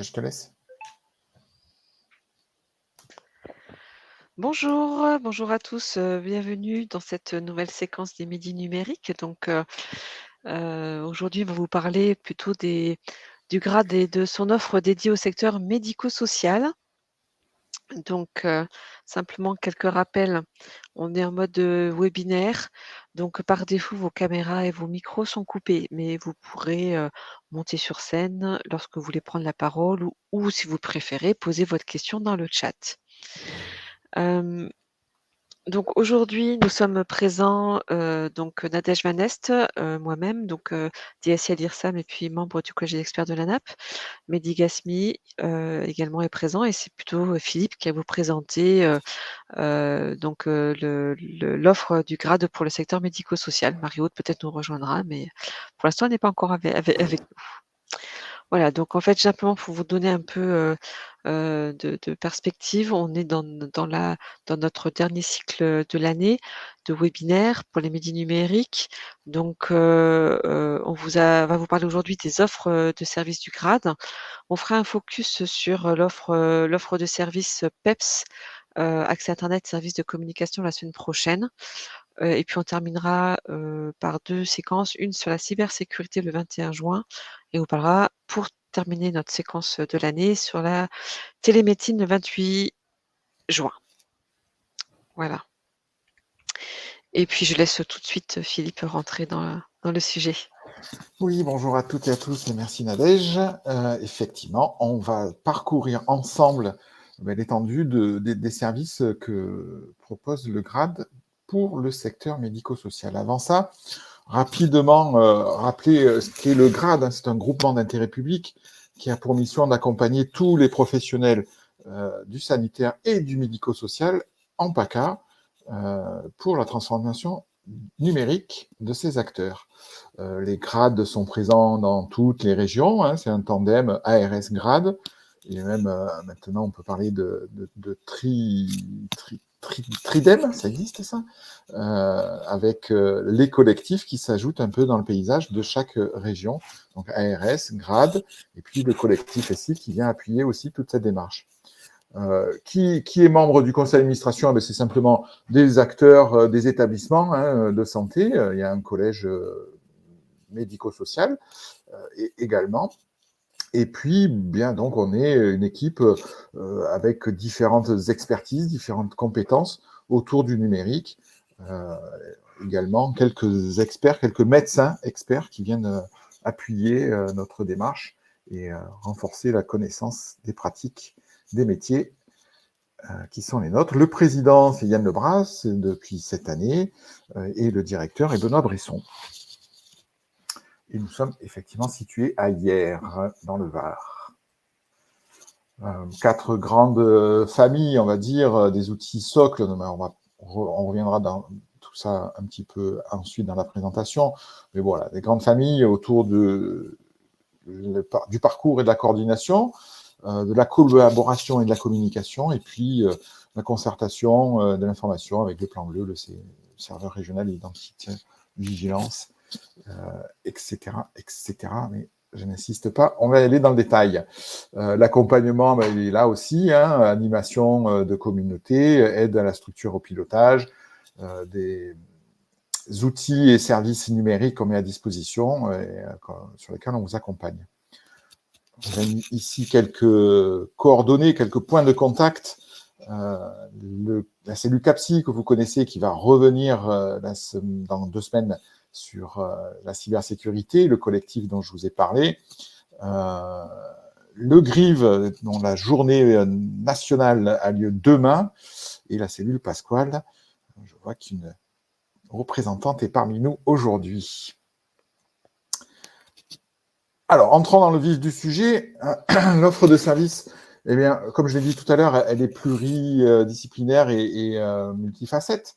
Je te laisse. Bonjour, bonjour à tous, bienvenue dans cette nouvelle séquence des midis numériques. Aujourd'hui, on va vous parler plutôt du GRAD et de son offre dédiée au secteur médico-social. Simplement quelques rappels. On est en mode, webinaire, donc par défaut, vos caméras et vos micros sont coupés, mais vous pourrez, monter sur scène lorsque vous voulez prendre la parole ou si vous préférez, poser votre question dans le chat. Donc aujourd'hui, nous sommes présents, Nadège Van Est, moi-même, DSI à l'IRSAM et puis membre du collège des experts de l'ANAP. Mehdi Gasmi, également est présent et c'est plutôt, Philippe qui va vous présenter, l'offre du grade pour le secteur médico-social. Marie-Aude peut-être nous rejoindra, mais pour l'instant, elle n'est pas encore avec nous. Voilà, donc en fait, simplement pour vous donner un peu, de perspective, on est dans notre dernier cycle, de l'année de webinaire pour les médias numériques. On va vous parler aujourd'hui des offres, de services du grade. On fera un focus sur, l'offre de services, PEPS, accès internet, services de communication la semaine prochaine. Et puis on terminera, par 2 séquences, une sur la cybersécurité le 21 juin et on parlera, pour terminer notre séquence, de l'année, sur la télémédecine le 28 juin. Voilà. Et puis je laisse tout de suite Philippe rentrer dans le sujet. Oui, bonjour à toutes et à tous et merci Nadège. Effectivement, on va parcourir ensemble l'étendue des services que propose le GRAD pour le secteur médico-social. Avant ça, rapidement rappeler ce qu'est le GRAD. Hein, c'est un groupement d'intérêt public qui a pour mission d'accompagner tous les professionnels du sanitaire et du médico-social en PACA pour la transformation numérique de ces acteurs. Les grades sont présents dans toutes les régions, hein, c'est un tandem ARS-grade, et même maintenant on peut parler de Tridem, ça existe ça, avec les collectifs qui s'ajoutent un peu dans le paysage de chaque région, donc ARS, grade, et puis le collectif SI qui vient appuyer aussi toute cette démarche. Qui est membre du conseil d'administration? C'est simplement des acteurs des établissements de santé. Il y a un collège médico-social également. Et puis, bien, donc, on est une équipe avec différentes expertises, différentes compétences autour du numérique. Également, quelques experts, quelques médecins experts qui viennent appuyer notre démarche et renforcer la connaissance des pratiques des métiers qui sont les nôtres. Le président, c'est Yann Lebras, depuis cette année, et le directeur est Benoît Bresson. Et nous sommes effectivement situés à Hyères, dans le Var. 4 grandes familles, on va dire, des outils socles. On reviendra dans tout ça un petit peu ensuite dans la présentation. Mais voilà, des grandes familles autour du parcours et de la coordination, de la collaboration et de la communication, et puis la concertation de l'information avec le plan bleu, le serveur régional d'identité, vigilance, etc., etc. Mais je n'insiste pas, on va aller dans le détail. L'accompagnement, il est là aussi, hein, animation de communauté, aide à la structure au pilotage, des outils et services numériques qu'on met à disposition sur lesquels on vous accompagne. Vous avez ici quelques coordonnées, quelques points de contact. La cellule CAPSI que vous connaissez qui va revenir dans 2 semaines sur la cybersécurité, le collectif dont je vous ai parlé. Le GRIV, dont la journée nationale a lieu demain, et la cellule Pasquale. Je vois qu'une représentante est parmi nous aujourd'hui. Alors, entrons dans le vif du sujet. L'offre de service, eh bien, comme je l'ai dit tout à l'heure, elle est pluridisciplinaire et multifacette.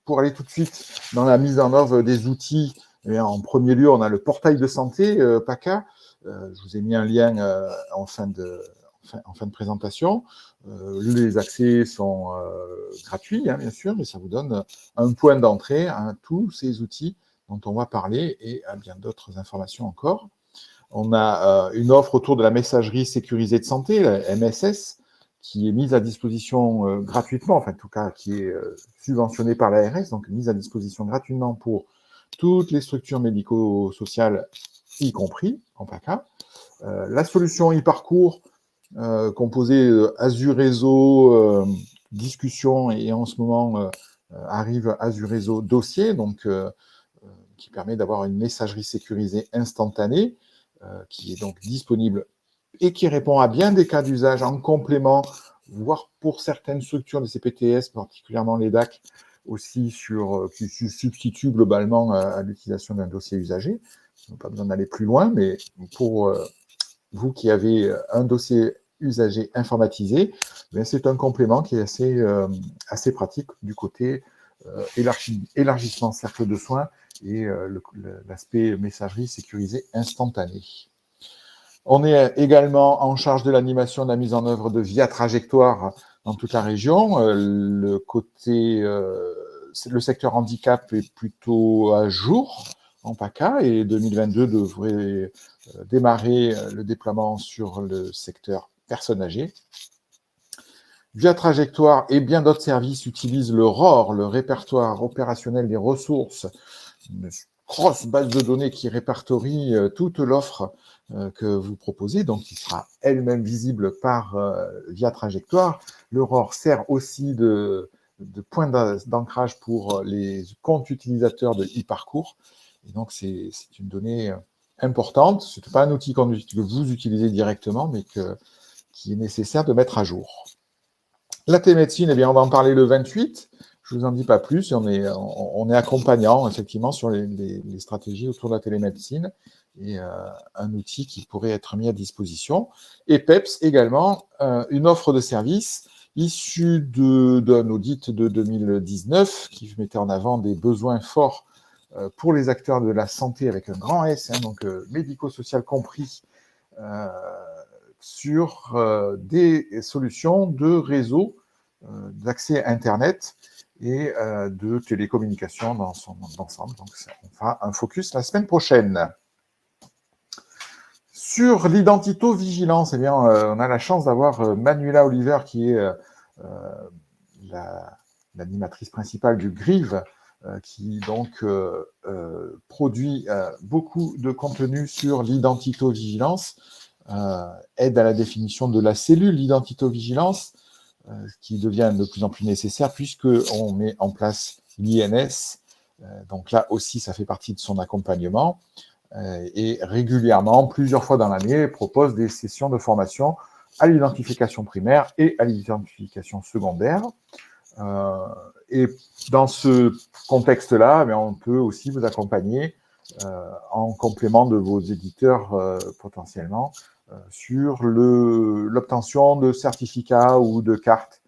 Pour aller tout de suite dans la mise en œuvre des outils, eh bien, en premier lieu, on a le portail de santé, PACA. Je vous ai mis un lien en fin de présentation. Les accès sont gratuits, hein, bien sûr, mais ça vous donne un point d'entrée à tous ces outils dont on va parler et à bien d'autres informations encore. On a une offre autour de la messagerie sécurisée de santé, la MSS, qui est mise à disposition gratuitement, enfin en tout cas qui est subventionnée par l'ARS, donc mise à disposition gratuitement pour toutes les structures médico-sociales, y compris en PACA. La solution e-parcours, composée Azure Réseau discussion, et en ce moment arrive Azure Réseau dossier, donc qui permet d'avoir une messagerie sécurisée instantanée, qui est donc disponible et qui répond à bien des cas d'usage en complément, voire pour certaines structures des CPTS, particulièrement les DAC, aussi qui se substituent globalement à l'utilisation d'un dossier usagé. On n'a pas besoin d'aller plus loin, mais pour vous qui avez un dossier usagé informatisé, c'est un complément qui est assez pratique du côté élargissement cercle de soins et l'aspect messagerie sécurisée instantanée. On est également en charge de l'animation de la mise en œuvre de Via Trajectoire dans toute la région. Le secteur handicap est plutôt à jour en PACA et 2022 devrait démarrer le déploiement sur le secteur personnes âgées. Via Trajectoire et bien d'autres services utilisent le ROR, le répertoire opérationnel des ressources, une grosse base de données qui répertorie toute l'offre que vous proposez, donc qui sera elle-même visible par Via Trajectoire. Le ROR sert aussi de point d'ancrage pour les comptes utilisateurs de e-parcours. Et donc, c'est une donnée importante. Ce n'est pas un outil que vous utilisez directement, mais qui est nécessaire de mettre à jour. La télémédecine, eh bien, on va en parler le 28. Je ne vous en dis pas plus. On est accompagnant, effectivement, sur les stratégies autour de la télémédecine et un outil qui pourrait être mis à disposition. Et PEPS également, une offre de service issue d'un audit de 2019 qui mettait en avant des besoins forts pour les acteurs de la santé avec un grand S, donc médico-social compris, sur des solutions de réseau d'accès Internet et de télécommunications dans son ensemble. Donc, on fera un focus la semaine prochaine. Sur l'identito-vigilance, eh bien, on a la chance d'avoir Manuela Oliver, qui est l'animatrice principale du GRIV, qui donc produit beaucoup de contenu sur l'identito-vigilance, aide à la définition de la cellule d'identito-vigilance, qui devient de plus en plus nécessaire puisqu'on met en place l'INS. Donc là aussi, ça fait partie de son accompagnement. Et régulièrement, plusieurs fois dans l'année, propose des sessions de formation à l'identification primaire et à l'identification secondaire. Et dans ce contexte-là, on peut aussi vous accompagner en complément de vos éditeurs potentiellement sur l'obtention de certificats ou de cartes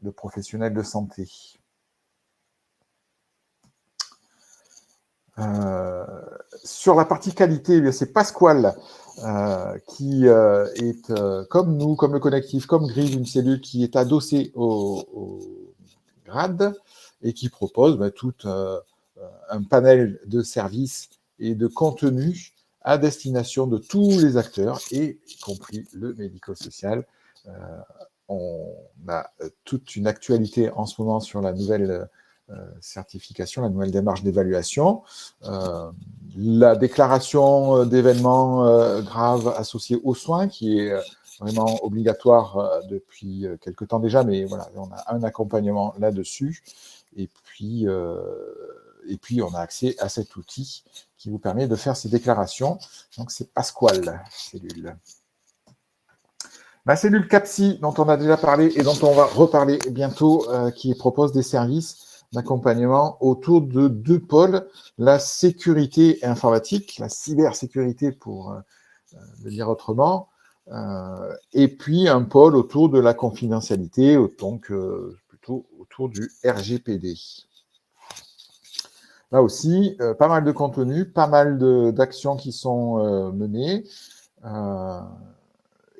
de professionnels de santé. Sur la partie qualité, c'est Pasquale qui est, comme nous, comme le collectif, comme GRIV, une cellule qui est adossée au GRAD et qui propose tout un panel de services et de contenus à destination de tous les acteurs, y compris le médico-social. On a toute une actualité en ce moment sur la nouvelle certification, la nouvelle démarche d'évaluation, la déclaration d'événements graves associés aux soins, qui est vraiment obligatoire depuis quelque temps déjà, mais voilà, on a un accompagnement là-dessus, et puis on a accès à cet outil qui vous permet de faire ces déclarations. Donc c'est Pasquale, cellule. La cellule CAPSI, dont on a déjà parlé et dont on va reparler bientôt, qui propose des services d'accompagnement autour de deux pôles, la sécurité informatique, la cybersécurité pour le dire autrement, et puis un pôle autour de la confidentialité, donc plutôt autour du RGPD. Là aussi, pas mal de contenu, pas mal d'actions qui sont menées,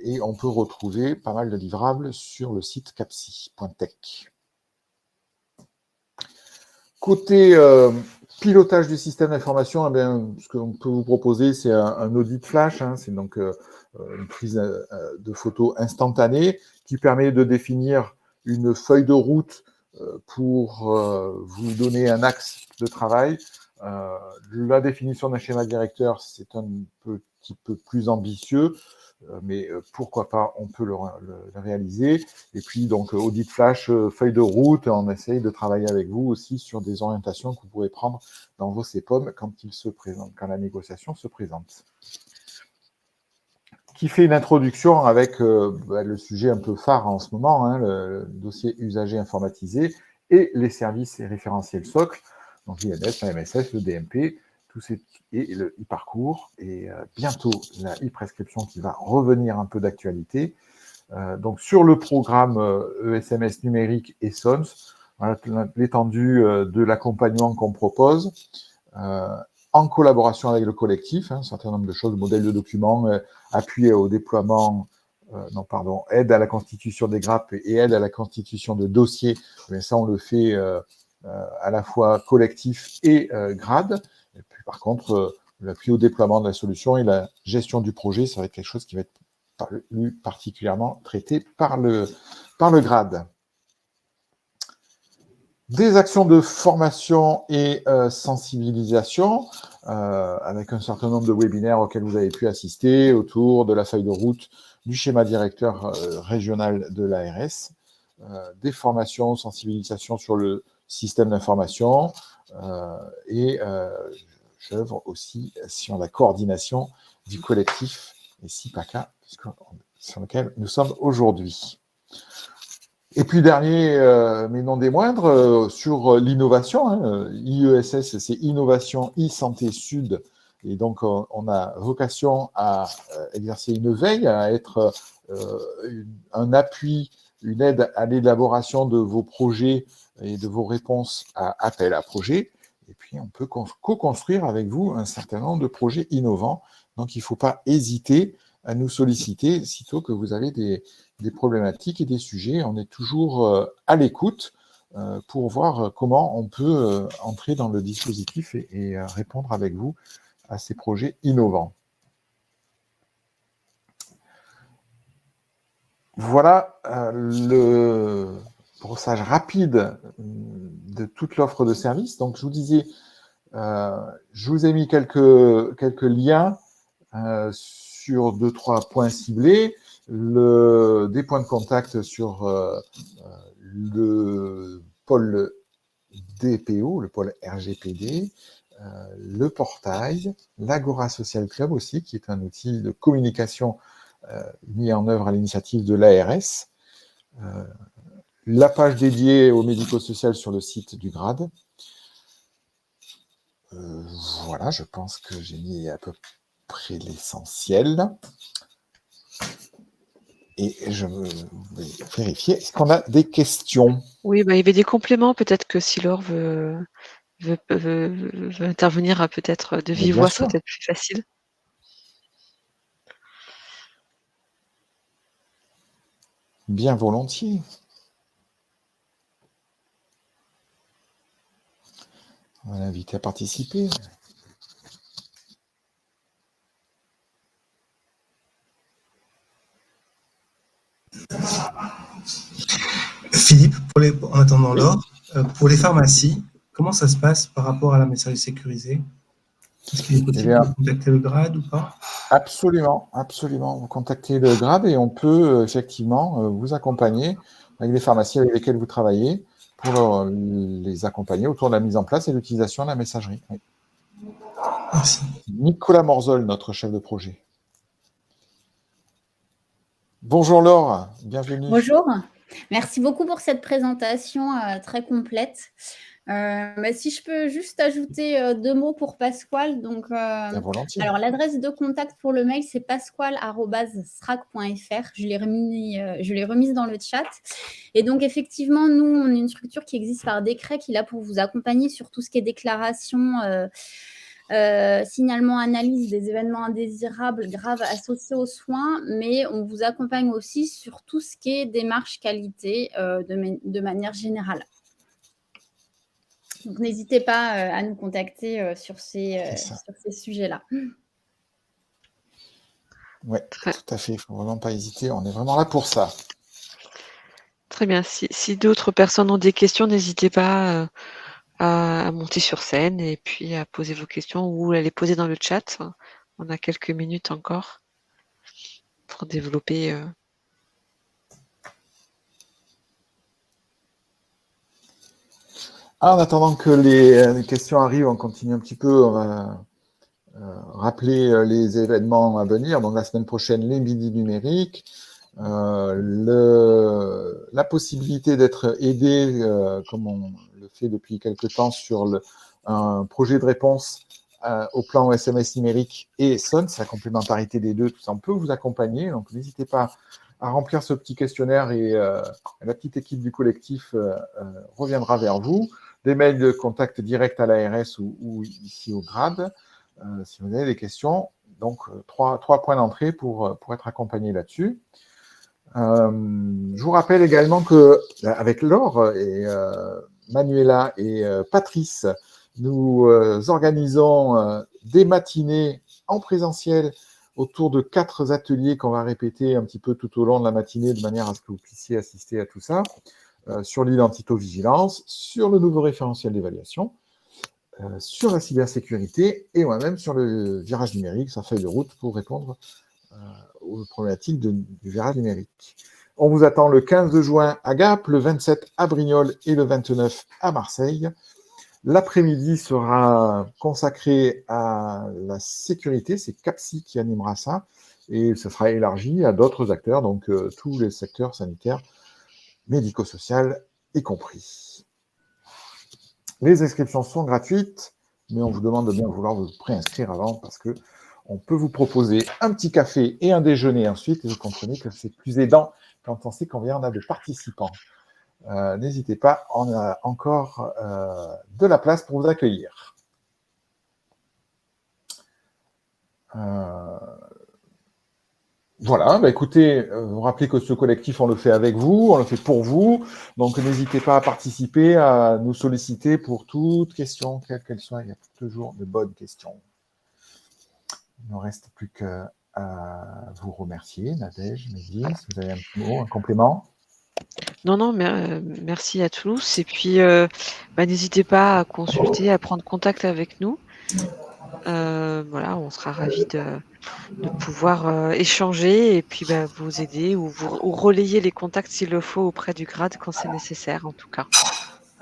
et on peut retrouver pas mal de livrables sur le site capsi.tech. Côté Pilotage du système d'information, eh bien, ce qu'on peut vous proposer, c'est un audit flash, hein, c'est donc une prise de photos instantanée qui permet de définir une feuille de route pour vous donner un axe de travail. La définition d'un schéma directeur, c'est un petit peu plus ambitieux, mais pourquoi pas, on peut le réaliser. Et puis, donc, audit flash, feuille de route, on essaye de travailler avec vous aussi sur des orientations que vous pouvez prendre dans vos CEPOM quand ils se présentent, quand la négociation se présente. Qui fait une introduction avec le sujet un peu phare en ce moment, hein, le dossier usager informatisé et les services et référentiels socles, donc l'IMS, la MSS, le DMP, et le e-parcours, et bientôt la e-prescription qui va revenir un peu d'actualité. Donc sur le programme ESMS numérique et SONS, voilà, l'étendue de l'accompagnement qu'on propose, en collaboration avec le collectif, un certain nombre de choses, modèles de documents, appui au déploiement, aide à la constitution des grappes et aide à la constitution de dossiers. Mais ça, on le fait à la fois collectif et grade. Et puis, par contre, l'appui au déploiement de la solution et la gestion du projet, ça va être quelque chose qui va être particulièrement traité par le grade. Des actions de formation et sensibilisation, avec un certain nombre de webinaires auxquels vous avez pu assister autour de la feuille de route du schéma directeur régional de l'ARS, des formations, sensibilisation sur le système d'information, et j'œuvre aussi sur la coordination du collectif et SIPACA, sur lequel nous sommes aujourd'hui. Et puis dernier, mais non des moindres, sur l'innovation, hein, IESS, c'est Innovation e-Santé Sud, et donc on a vocation à exercer une veille, à être un appui, une aide à l'élaboration de vos projets et de vos réponses à appel à projets, et puis on peut co-construire avec vous un certain nombre de projets innovants, donc il ne faut pas hésiter à nous solliciter, sitôt que vous avez des problématiques et des sujets. On est toujours à l'écoute pour voir comment on peut entrer dans le dispositif et répondre avec vous à ces projets innovants. Voilà le brossage rapide de toute l'offre de service. Donc, je vous disais, je vous ai mis quelques liens sur 2-3 points ciblés, des points de contact sur le pôle DPO, le pôle RGPD, le portail, l'Agora Social Club aussi, qui est un outil de communication mis en œuvre à l'initiative de l'ARS, la page dédiée au médico-social sur le site du GRADE. Voilà, je pense que j'ai mis à peu près l'essentiel. Et je vais vérifier, est-ce qu'on a des questions? Oui, bah, il y avait des compléments, peut-être que si Laure veut intervenir peut-être de vive voix, ça sera peut-être plus facile. Bien volontiers. On va l'inviter à participer. Philippe, en attendant Laure, pour les pharmacies, comment ça se passe par rapport à la messagerie sécurisée? Est-ce qu'il est possible de contacter le GRADE ou pas? Absolument, absolument. Vous contactez le GRADE et on peut effectivement vous accompagner avec les pharmacies avec lesquelles vous travaillez pour les accompagner autour de la mise en place et l'utilisation de la messagerie. Oui. Merci. Nicolas Morzol, notre chef de projet. Bonjour Laure, bienvenue. Bonjour, merci beaucoup pour cette présentation très complète. Si je peux juste ajouter 2 mots pour Pasquale. Donc, alors, l'adresse de contact pour le mail, c'est pasquale@srac.fr. Je l'ai remise dans le chat. Et donc, effectivement, nous, on est une structure qui existe par décret, qui est là pour vous accompagner sur tout ce qui est déclaration, signalement, analyse des événements indésirables graves associés aux soins, mais on vous accompagne aussi sur tout ce qui est démarche qualité de manière générale. Donc, n'hésitez pas à nous contacter sur ces sujets-là. Oui, tout à fait. Il ne faut vraiment pas hésiter. On est vraiment là pour ça. Très bien. Si d'autres personnes ont des questions, n'hésitez pas à monter sur scène et puis à poser vos questions ou à les poser dans le chat. On a quelques minutes encore pour développer. En attendant que les questions arrivent, on continue un petit peu. On va rappeler les événements à venir. Donc la semaine prochaine, les midis numériques. La possibilité d'être aidé, comme on le fait depuis quelques temps, sur un projet de réponse au plan SMS numérique et SON, c'est la complémentarité des deux, tout ça, on peut vous accompagner, donc n'hésitez pas à remplir ce petit questionnaire et la petite équipe du collectif reviendra vers vous. Des mails de contact direct à l'ARS ou ici au GRAD, si vous avez des questions. Donc, trois points d'entrée pour être accompagné là-dessus. Je vous rappelle également qu'avec Laure et Manuela et Patrice, nous organisons des matinées en présentiel autour de 4 ateliers qu'on va répéter un petit peu tout au long de la matinée de manière à ce que vous puissiez assister à tout ça, sur l'identitovigilance, sur le nouveau référentiel d'évaluation, sur la cybersécurité et moi-même sur le virage numérique, sa feuille de route pour répondre aux problématiques du virage numérique. On vous attend le 15 juin à Gap, le 27 à Brignoles et le 29 à Marseille. L'après-midi sera consacré à la sécurité, c'est CAPSI qui animera ça, et ce sera élargi à d'autres acteurs, donc tous les secteurs sanitaires, médico-social y compris. Les inscriptions sont gratuites, mais on vous demande de bien vouloir vous préinscrire avant parce que on peut vous proposer un petit café et un déjeuner ensuite, et vous comprenez que c'est plus aidant quand on sait combien on a de participants. N'hésitez pas, on a encore de la place pour vous accueillir. Voilà, bah écoutez, vous rappelez que ce collectif, on le fait avec vous, on le fait pour vous, donc n'hésitez pas à participer, à nous solliciter pour toute question, quelle qu'elle soit, il y a toujours de bonnes questions. Il ne reste plus qu'à vous remercier, Nadège, Mehdi, si vous avez un petit mot, un complément. Non, merci à tous. Et puis, n'hésitez pas à consulter, à prendre contact avec nous. Voilà, on sera ravis de pouvoir échanger et puis vous aider ou relayer les contacts s'il le faut auprès du GRAD quand c'est nécessaire, en tout cas.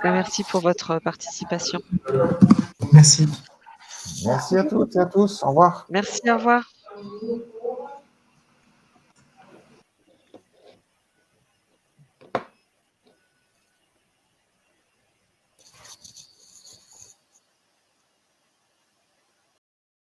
Merci pour votre participation. Merci. Merci à toutes et à tous. Au revoir. Merci, au revoir.